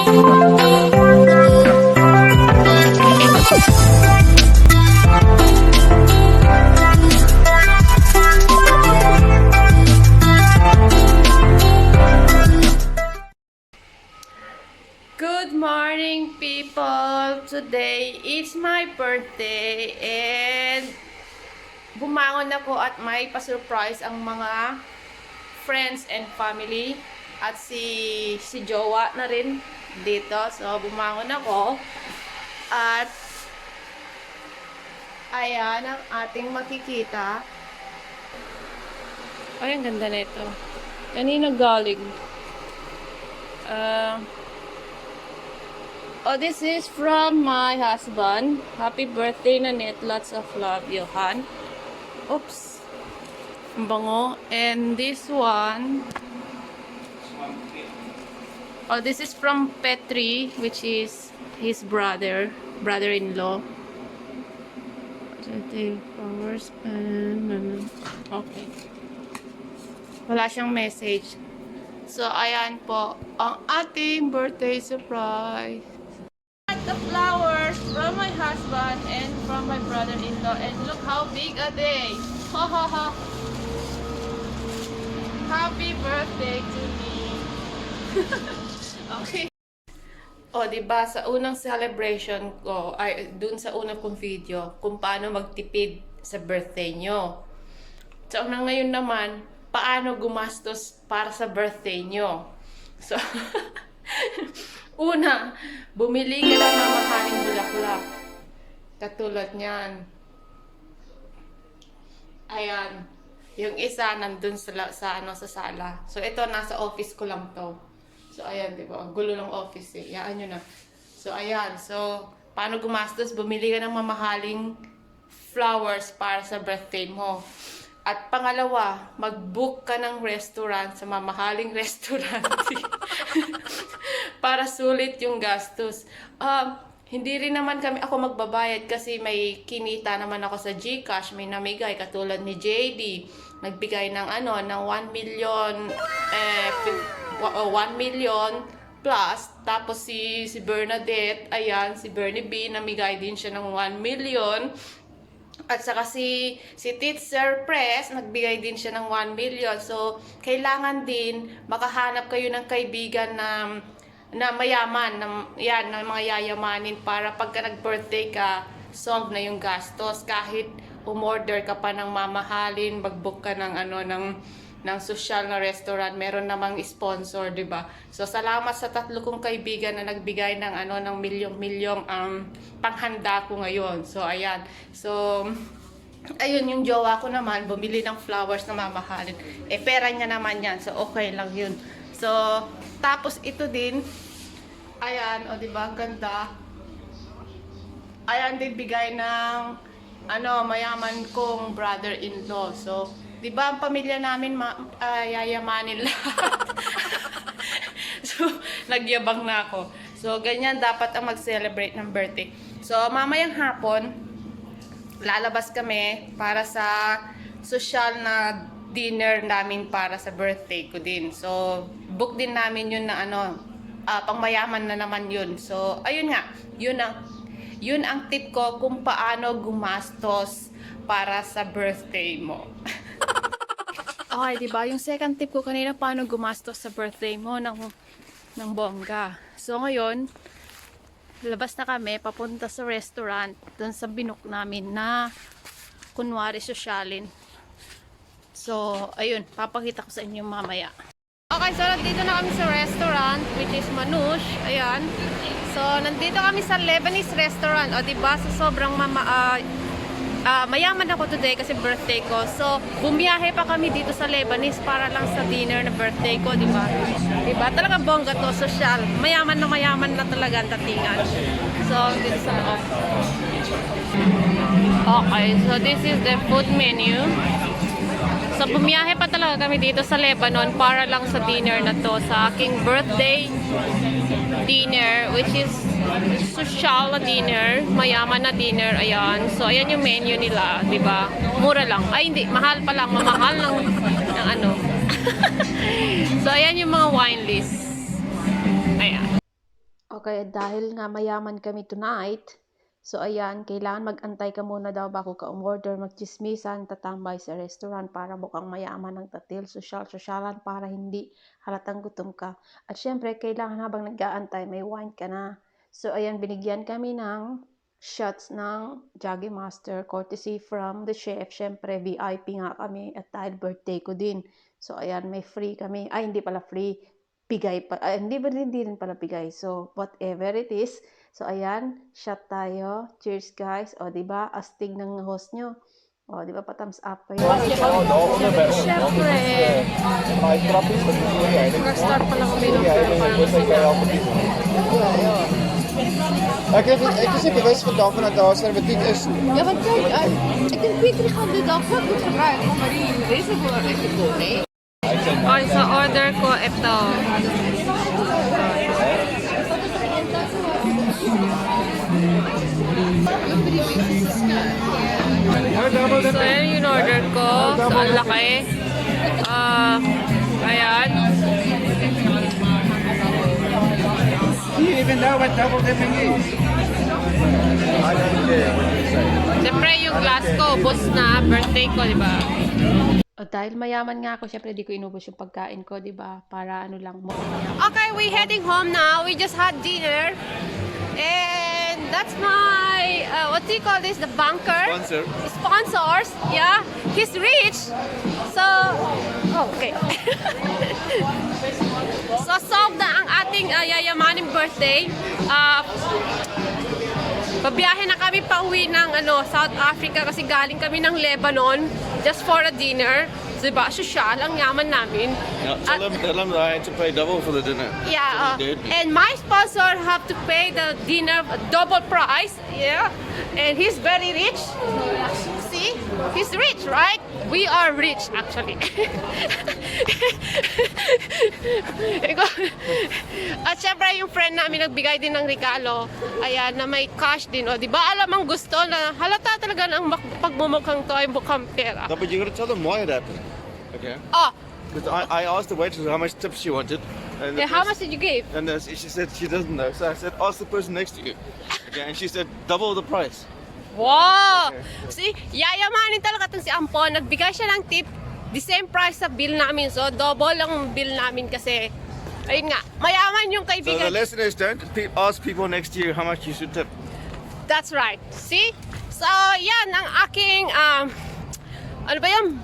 Good morning, people! Today is my birthday and bumangon ako at may pa-surprise ang mga friends and family at si Jowa na rin dito. So, bumangon ako at ayan ang ating makikita. Ay, ang ganda na ito. Kanina galing. Oh, this is from my husband. Happy birthday, Nanette. Lots of love, Johan. Oops. Ang bango. And this one. Oh, this is from Petri, which is his brother-in-law. Flowers and okay. Wala siyang message. So, ayan po ang ating birthday surprise. The flowers from my husband and from my brother-in-law, and look how big are they. Ha ha ha. Happy birthday to me. Okay. O, diba, sa unang celebration ko, ay dun sa unang kong video, kung paano magtipid sa birthday nyo. So, ngayon naman, paano gumastos para sa birthday nyo. So, una, bumili ka ng mamahaling bulaklak. Katulad niyan. Ayan. Yung isa nandun sa sala. So, ito, nasa office ko lang to. So, ayan, diba? Ang gulo ng office eh. Yaan nyo na. So, ayan. So, paano gumastos? Bumili ka ng mamahaling flowers para sa birthday mo. At pangalawa, mag-book ka ng restaurant sa mamahaling restaurant para sulit yung gastos. Hindi rin naman ako magbabayad kasi may kinita naman ako sa GCash, may namigay katulad ni JD. Nagbigay ng ng 1 million 1 million plus, tapos si Bernadette, ayan, si Bernie B, namigay din siya ng 1 million. At saka si Titzer Press, nagbigay din siya ng 1 million. So, kailangan din makahanap kayo ng kaibigan na mayaman, na mga yayamanin para pagka nag-birthday ka, solve na yung gastos. Kahit umorder ka pa ng mamahalin, mag-book ka ng ng social na restaurant, meron namang sponsor, 'di ba? So salamat sa tatlo kong kaibigan na nagbigay ng ng milyong-milyong panghanda ko ngayon. So ayan. So ayun, yung jowa ko naman bumili ng flowers na mamahalin. Eh pera niya naman 'yan. So okay lang 'yun. So tapos ito din, ayan, o 'di ba, ganda. Ayan din bigay ng mayaman kong brother-in-law. So, di ba ang pamilya namin yayamanin lahat? So, nagyabang na ako. So, ganyan dapat ang mag-celebrate ng birthday. So, mamayang hapon, lalabas kami para sa social na dinner namin para sa birthday ko din. So, book din namin yun na pangmayaman na naman yun. So, ayun nga, yun ang tip ko kung paano gumastos para sa birthday mo. Okay, diba? Yung second tip ko kanina, paano gumastos sa birthday mo ng bongga. So, ngayon, labas na kami, papunta sa restaurant, dun sa binook namin na kunwari sosyalin. So, ayun, papakita ko sa inyo mamaya. Okay, so nandito na kami sa restaurant, which is Manouche. Ayan. So, nandito kami sa Lebanese restaurant. O, diba? So, sobrang mayaman ako today kasi birthday ko. So, bumiyahe pa kami dito sa Lebanese para lang sa dinner na birthday ko, diba? Diba? Talaga bongga to, social. Mayaman na talaga ang datingan. So, dito sa loob. Okay, so this is the food menu. So, bumiyahe pa talaga kami dito sa Lebanon para lang sa dinner na to, sa aking birthday dinner, which is social na dinner, mayaman na dinner, ayan. So, ayan yung menu nila, di ba? Mura lang. Ay, hindi, mahal pa lang, mamahal ng So, ayan yung mga wine list. Ayan. Okay, dahil nga mayaman kami tonight, so ayan, kailangan mag-antay ka muna daw bago ka umorder, magchismisan, tatambay sa restaurant para mukhang mayaman ng tatil, sosyalan para hindi halatang gutom ka. At syempre, kailangan habang nag-aantay, may wine ka na. So ayan, binigyan kami ng shots ng Jaggi Master, courtesy from the chef. Syempre, VIP nga kami at dahil birthday ko din. So ayan, may free kami. Ay, hindi pala free. Bigay pa, hindi rin pala bigay. So, whatever it is. So, ayan, shot tayo. Cheers, guys. O, diba? Astig ng host nyo. O, diba? Pa-thumbs up pa yun. Siyempre, mag-start pa lang kami ng pero parang Ik is niet bewust van dat van het conservatief is. Ja, want kijk, ik denk Pieter gaat dit al goed gebruiken, maar deze voor echt goed, nee? Okay, so order ko ito. So, ayan yung order ko. So, ang laki. Ayan. Do you even know what double dipping is? Siyempre, yung glass ko, bus na. Birthday ko, di ba? O, dahil mayaman nga ako, syempre di ko inubos yung pagkain ko, di ba? Para ano lang mo. Okay, we're heading home now. We just had dinner. And that's my, what do you call this? The bunker? Sponsor. Sponsors. Yeah. He's rich. So, okay. So, solve na ang ating yayamaning birthday. Babiyahe na kami pa uwi ng South Africa kasi galing kami ng Lebanon just for a dinner. Diba? Sosyal, ang yaman namin. Tell them that I had to pay double for the dinner. Yeah, So he did. and my sponsor have to pay the dinner double price. Yeah, and he's very rich. See, he's rich, right? We are rich, actually. At syempre yung friend namin nagbigay din ng regalo. Ayan, na may cash din. O, di ba alam ang gusto na halata talaga ng pagmumukhang to ay mukhang pera. No, but you got to tell them why it happened. Okay. Oh, Because I asked the waitress how much tips she wanted. And the yeah, how person- much did you give? And she said she doesn't know. So I said, ask the person next to you. Okay. And she said, double the price. Wow! See, yayamanin talaga itong si Ampon. Nagbigay siya ng tip, the same price sa bill namin. So, double ang bill namin kasi, ayun nga, mayaman yung So the kaibigan. lesson is don't ask people next to you how much you should tip. That's right. See? So, yan ang aking, ano ba yan?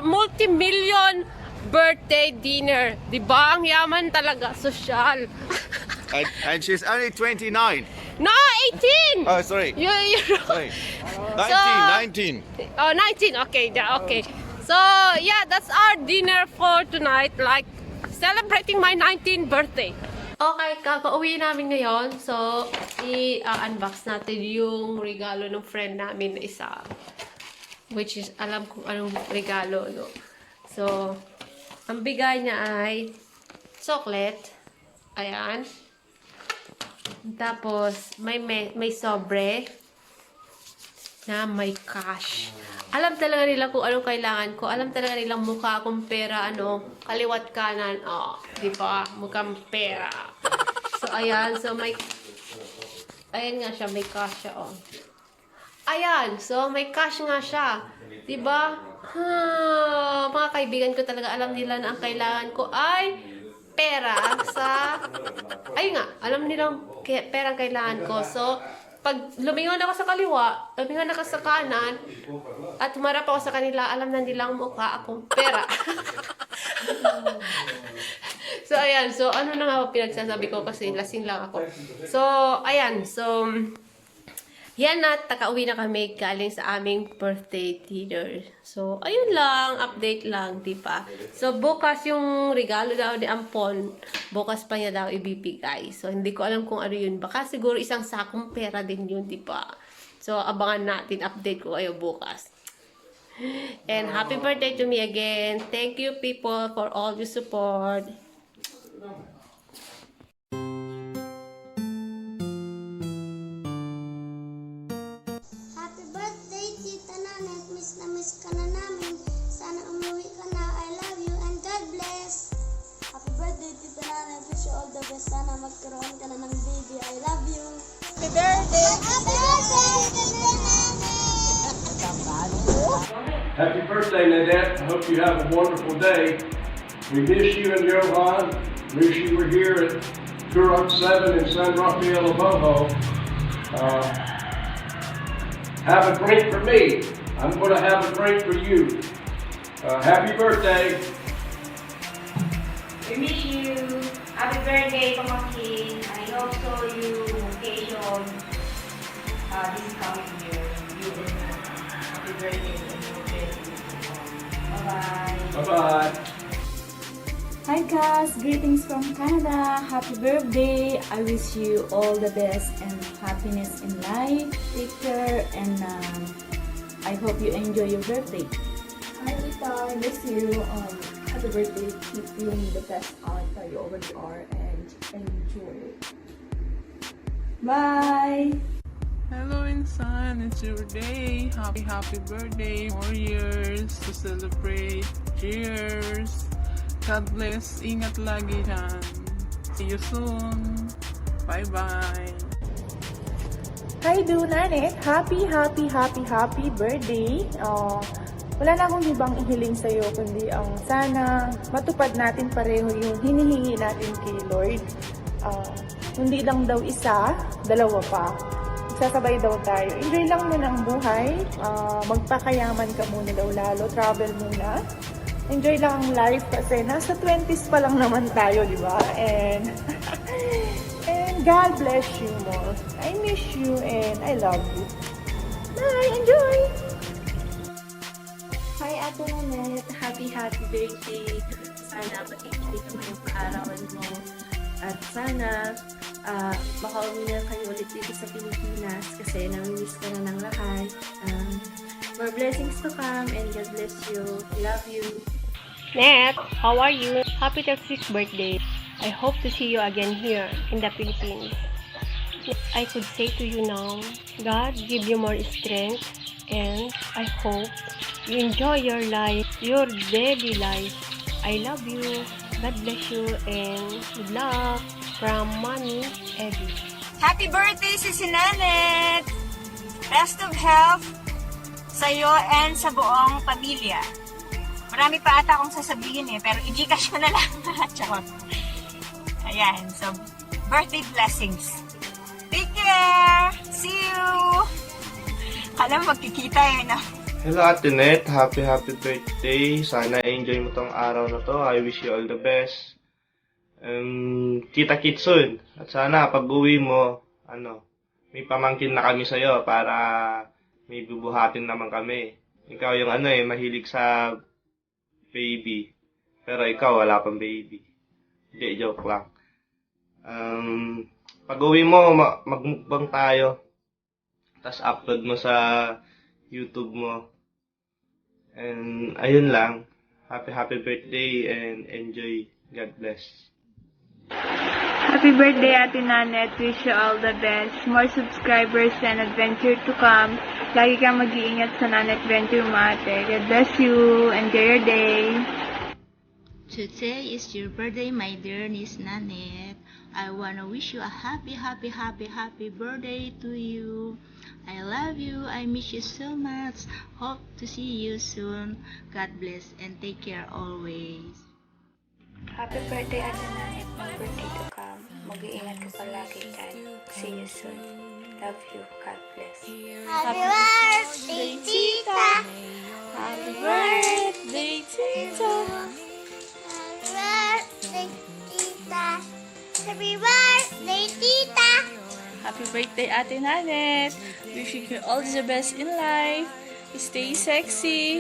Multi-million birthday dinner. Diba? Ang yaman talaga. Sosyal. And she's only 29. No, 18! Oh, sorry. You're Sorry. 19. Oh, 19. Okay, yeah, okay. So, yeah, that's our dinner for tonight. Like, celebrating my 19th birthday. Okay, kakauwi namin ngayon. So, i-unbox natin yung regalo ng friend namin na isa. Which is, alam kung anong regalo, no? So, ang bigay niya ay chocolate. Ayan. Tapos, may sobre na may cash. Alam talaga nila kung anong kailangan ko. Alam talaga nilang mukha akong pera, kaliwat kanan. Oh, di ba? Mukhang pera. So, ayan. So, ayan nga siya, may cash siya, oh. Ayan. So, may cash nga siya. Di ba? Mga kaibigan ko talaga, alam nila na ang kailangan ko ay pera sa... Ayun nga, alam nilang perang kailangan ko. So, pag lumingon ako sa kaliwa, lumingon ako sa kanan, at humarap ako sa kanila, alam na nilang mukha akong pera. So, ayan. So, ano na nga pinagsasabi ko kasi lasing lang ako. So, ayan. So, yan na, takauwi na kami galing sa aming birthday dinner. So, ayun lang, update lang, di ba? So, bukas yung regalo daw ni Ampon, bukas pa niya daw ibibigay. So, hindi ko alam kung ano yun. Baka siguro isang sakong pera din yun, di ba? So, abangan natin, update ko kayo bukas. And happy birthday to me again. Thank you, people, for all your support. Happy birthday, Tita Nanet. Miss na miss ka na namin. Sana umuwi ka na. I love you and God bless. Happy birthday, Tita Nanet. Wish you all the best. Sana magkaroon ka na ng baby. I love you. Happy birthday! Happy birthday, Tita Nene! Happy birthday, Nadette. I hope you have a wonderful day. We miss you and Johan. Wish you were here at Turok 7 in San Rafael, Boho. Have a drink for me. I'm going to have a drink for you. Happy birthday. We miss you. Happy birthday, Pamakin. I hope so you vacation this coming year. You and happy birthday and your birthday. Bye-bye. Bye-bye. Hi guys, greetings from Canada. Happy birthday. I wish you all the best and happiness in life. Take care and I hope you enjoy your birthday. Hi Tita, I miss you. Happy birthday. Keep being the best aunt that you already are and enjoy it. Bye. Hello Insan, it's your day. Happy birthday. More years to celebrate. Cheers. God bless. Ingat lagi dyan. See you soon. Bye-bye. Hi Dunanet! Happy birthday! Wala na akong ibang ihiling sa'yo kundi ang sana matupad natin pareho yung hinihingi natin kay Lord. Hindi lang daw isa, dalawa pa. Sasabay daw tayo. Enjoy lang muna ang buhay. Magpakayaman ka muna daw lalo. Travel muna. Enjoy lang ang life kasi nasa 20s pa lang naman tayo, di ba? And God bless you more. I miss you and I love you. Bye! Enjoy! Hi, Ate Nanette. Happy birthday. Sana mag-iklit mo yung kaarawan mo. At sana makauwi na kayo ulit dito sa Pilipinas kasi namimiss ka na ng lahat. More blessings to come and God bless you. Love you. Net, how are you? Happy 36th birthday. I hope to see you again here in the Philippines. I could say to you now, God give you more strength and I hope you enjoy your life, your daily life. I love you. God bless you and good luck from Mommy Evie. Happy birthday, Sisi Nanet! Best of health sa'yo and sa buong pamilya. Marami pa ata akong sasabihin pero i-gcash mo na lang. Charot. Ayan, so birthday blessings. Take care! See you! Kala mo magkikita no? Hello Ate Net, happy birthday. Sana enjoy mo tong araw na to. I wish you all the best. Kita-kits soon. At sana pag uwi mo, may pamangkin na kami sa'yo para may bubuhatin naman kami. Ikaw yung mahilig sa baby. Pero ikaw wala pang baby. Hindi, joke lang. Pag uwi mo, magmukbang tayo. Tapos upload mo sa YouTube mo. And ayun lang. Happy birthday and enjoy. God bless. Happy birthday, Ate Nanette. Wish you all the best. More subscribers and adventure to come. Lagi kang mag-iingat sa Nanette Adventure mo, ate. God bless you. Enjoy your day. Today is your birthday, my dear niece Nanette. I wanna wish you a happy birthday to you. I love you. I miss you so much. Hope to see you soon. God bless and take care always. Happy birthday, Ate Nanette. More birthday to come. Mag-iingat ka palagi dyan. See you soon. Love you. God bless. Happy birthday, Tita! Happy birthday, Tita! Happy birthday, Tita! Happy birthday, Tita! Happy birthday, Ate Nanette! Wishing you all the best in life. Stay sexy.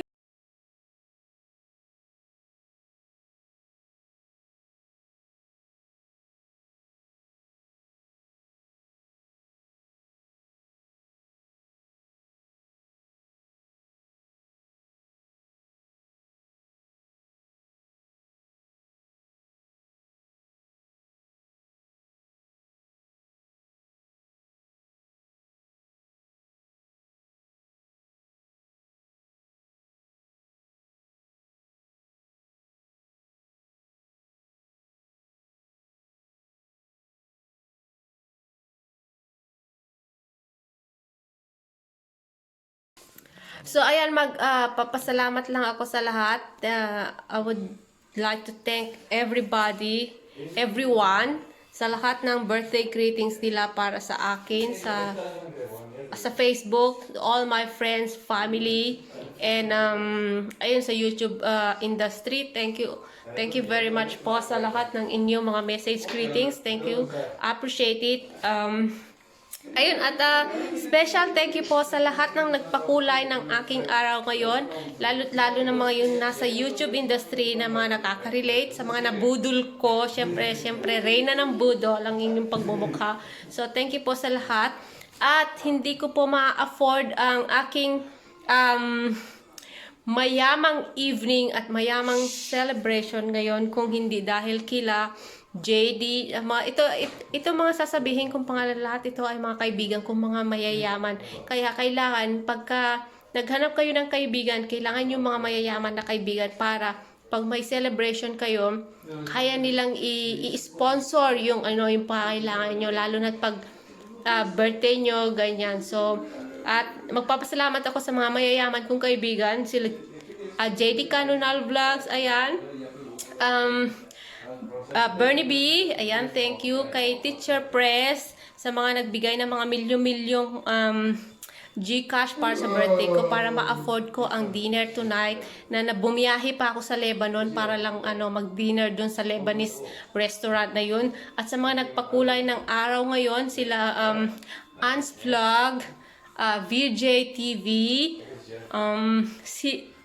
So, ayan, papasalamat lang ako sa lahat. I would like to thank everybody, everyone, sa lahat ng birthday greetings nila para sa akin, sa Facebook, all my friends, family, and ayun sa YouTube industry. Thank you very much po sa lahat ng inyong mga message greetings. Thank you, appreciate it. Ayun, at special thank you po sa lahat ng nagpakulay ng aking araw ngayon, lalo na mga yung nasa YouTube industry na mga nakaka-relate, sa mga nabudol ko, syempre, reyna ng budol ang inyong pagmumukha. So, thank you po sa lahat. At hindi ko po ma-afford ang aking mayamang evening at mayamang celebration ngayon kung hindi dahil kila JD, ito mga sasabihin kong pangalan lahat, ito ay mga kaibigan kong mga mayayaman. Kaya kailangan, pagka naghanap kayo ng kaibigan, kailangan yung mga mayayaman na kaibigan para pag may celebration kayo, kaya nilang i-sponsor yung yung pakailangan nyo, lalo na pag birthday nyo, ganyan. So, at magpapasalamat ako sa mga mayayaman kong kaibigan, sila JD Canonal Vlogs, ayan. Bernie B, ayan, thank you kay Teacher Press sa mga nagbigay ng mga milyong-milyong Gcash para sa birthday ko para ma-afford ko ang dinner tonight na bumiyahe pa ako sa Lebanon para lang mag-dinner dun sa Lebanese restaurant na yun. At sa mga nagpakulay ng araw ngayon, sila Ans Vlog, VJ TV,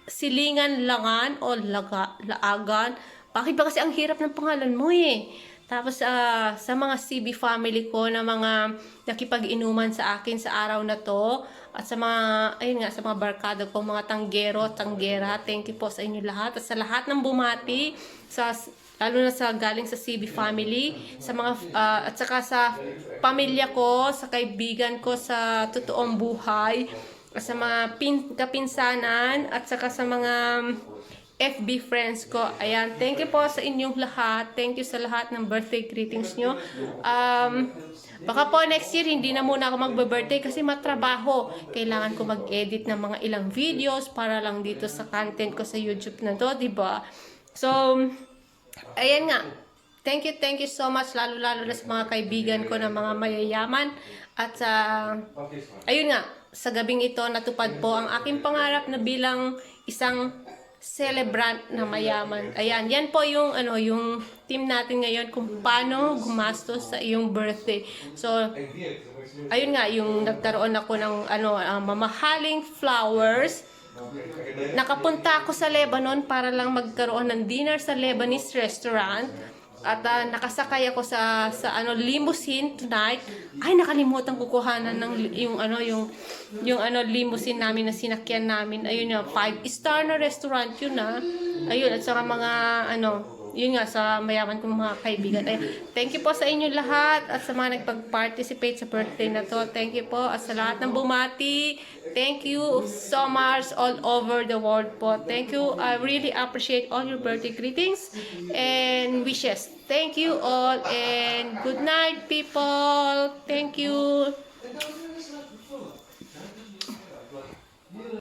Silingan Langan o Laagan. Bakit ba kasi ang hirap ng pangalan mo eh? Tapos sa mga CB family ko na mga nakipag-inuman sa akin sa araw na to, at sa mga, ayun nga, sa mga barkada ko, mga tanggero, tanggera, thank you po sa inyo lahat. At sa lahat ng bumati, lalo na sa galing sa CB family, sa mga, at saka sa pamilya ko, sa kaibigan ko sa totoong buhay, at sa mga kapinsanan, at saka sa mga FB friends ko. Ayan, thank you po sa inyong lahat. Thank you sa lahat ng birthday greetings nyo. Baka po next year, hindi na muna ako magbe-birthday kasi matrabaho. Kailangan ko mag-edit ng mga ilang videos para lang dito sa content ko sa YouTube na to, diba? So, ayan nga. Thank you so much, lalo na sa mga kaibigan ko na mga mayayaman. At ayun nga, sa gabing ito, natupad po ang aking pangarap na bilang isang celebrant na mayaman. Ayan, yan po yung yung team natin ngayon kung paano gumastos sa iyong birthday. So, ayun nga, yung nagkaroon ako ng mamahaling flowers. Nakapunta ako sa Lebanon para lang magkaroon ng dinner sa Lebanese restaurant. At nakasakay ako sa limousine tonight. Ay, nakalimutan ko kuhanan ng yung limousine namin na sinakyan namin. Ayun yung 5-star na restaurant yun Ayun, at saka mga yun nga, sa mayaman kong mga kaibigan. Ayun, thank you po sa inyo lahat at sa mga nagpag-participate sa birthday na to. Thank you po. At sa lahat ng bumati, thank you so much all over the world po. Thank you. I really appreciate all your birthday greetings and wishes. Thank you all and good night, people. Thank you.